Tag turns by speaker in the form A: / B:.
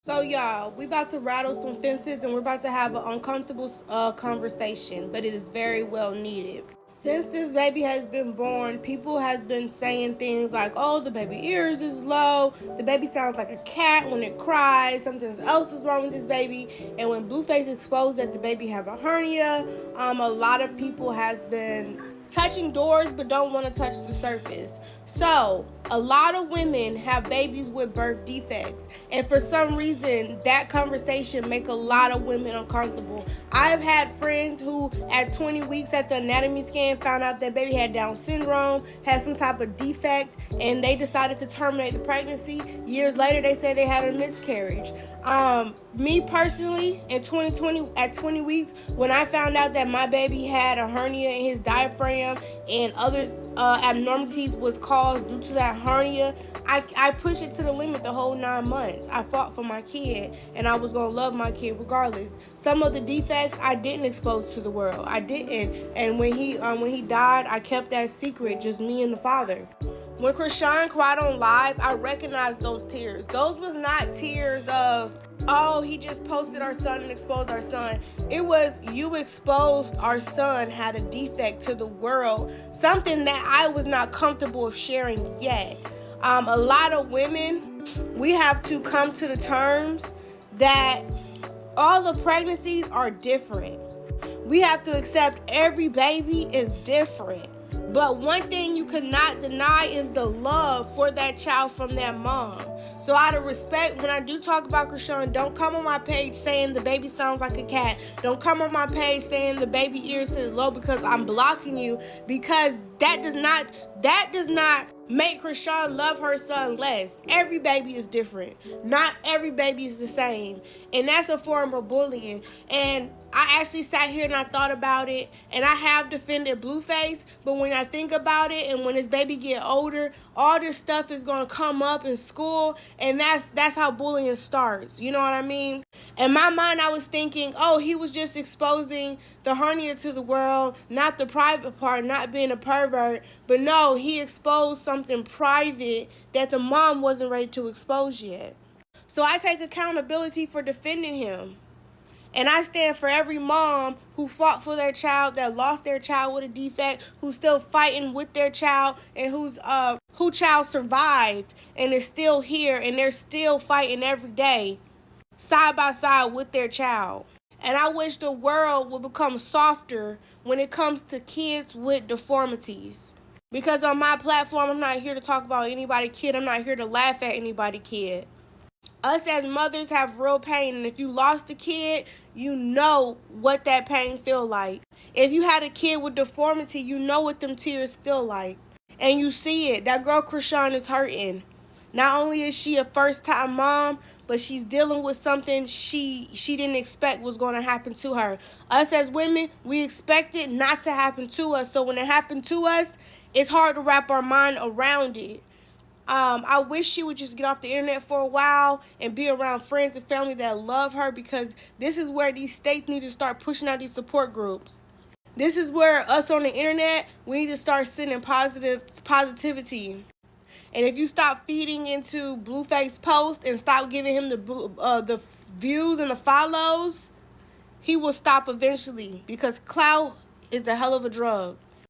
A: So y'all, we about to rattle some fences and we're about to have an uncomfortable conversation, but it is very well needed. Since this baby has been born, people has been saying things like, "Oh, the baby ears is low. The baby sounds like a cat when it cries. Something else is wrong with this baby." And when Blueface exposed that the baby have a hernia, a lot of people has been touching doors but don't want to touch the surface. So a lot of women have babies with birth defects, and for some reason that conversation make a lot of women uncomfortable. I've had friends who at 20 weeks at the anatomy scan found out that baby had Down syndrome, had some type of defect, and they decided to terminate the pregnancy. Years later they said they had a miscarriage. Me personally, in 2020, at 20 weeks, when I found out that my baby had a hernia in his diaphragm and other abnormalities was caused due to that hernia, I pushed it to the limit the whole 9 months. I fought for my kid, and I was gonna love my kid regardless. Some of the defects I didn't expose to the world. I didn't, and when he died, I kept that secret, just me and the father. When Chrisean cried on live, I recognized those tears. Those was not tears of, "Oh, he just posted our son and exposed our son." It was, "You exposed our son had a defect to the world," something that I was not comfortable of sharing yet. A lot of women, we have to come to the terms that all the pregnancies are different. We have to accept every baby is different. But one thing you could not deny is the love for that child from that mom. So out of respect, when I do talk about Chrisean, don't come on my page saying the baby sounds like a cat. Don't come on my page saying the baby ears is low, because I'm blocking you, because that does not make Chrisean love her son less. Every baby is different. Not every baby is the same. And that's a form of bullying. And I actually sat here and I thought about it, and I have defended Blueface, but when I think about it, and when his baby get older, all this stuff is going to come up in school, and that's how bullying starts. You know what I mean? In my mind, I was thinking, oh, he was just exposing the hernia to the world, not the private part, not being a pervert. But no, he exposed something private that the mom wasn't ready to expose yet. So I take accountability for defending him. And I stand for every mom who fought for their child, that lost their child with a defect, who's still fighting with their child, and who child survived and is still here, and they're still fighting every day, side by side with their child. And I wish the world would become softer when it comes to kids with deformities. Because on my platform, I'm not here to talk about anybody kid. I'm not here to laugh at anybody kid. Us as mothers have real pain, and if you lost a kid, you know what that pain feel like. If you had a kid with deformity, you know what them tears feel like. And you see it. That girl Chrisean is hurting. Not only is she a first-time mom, but she's dealing with something she didn't expect was going to happen to her. Us as women, we expect it not to happen to us. So when it happened to us, it's hard to wrap our mind around it. I wish she would just get off the internet for a while and be around friends and family that love her, because this is where these states need to start pushing out these support groups. This is where us on the internet, we need to start sending positivity. And if you stop feeding into Blueface posts and stop giving him the views and the follows, he will stop eventually, because clout is a hell of a drug.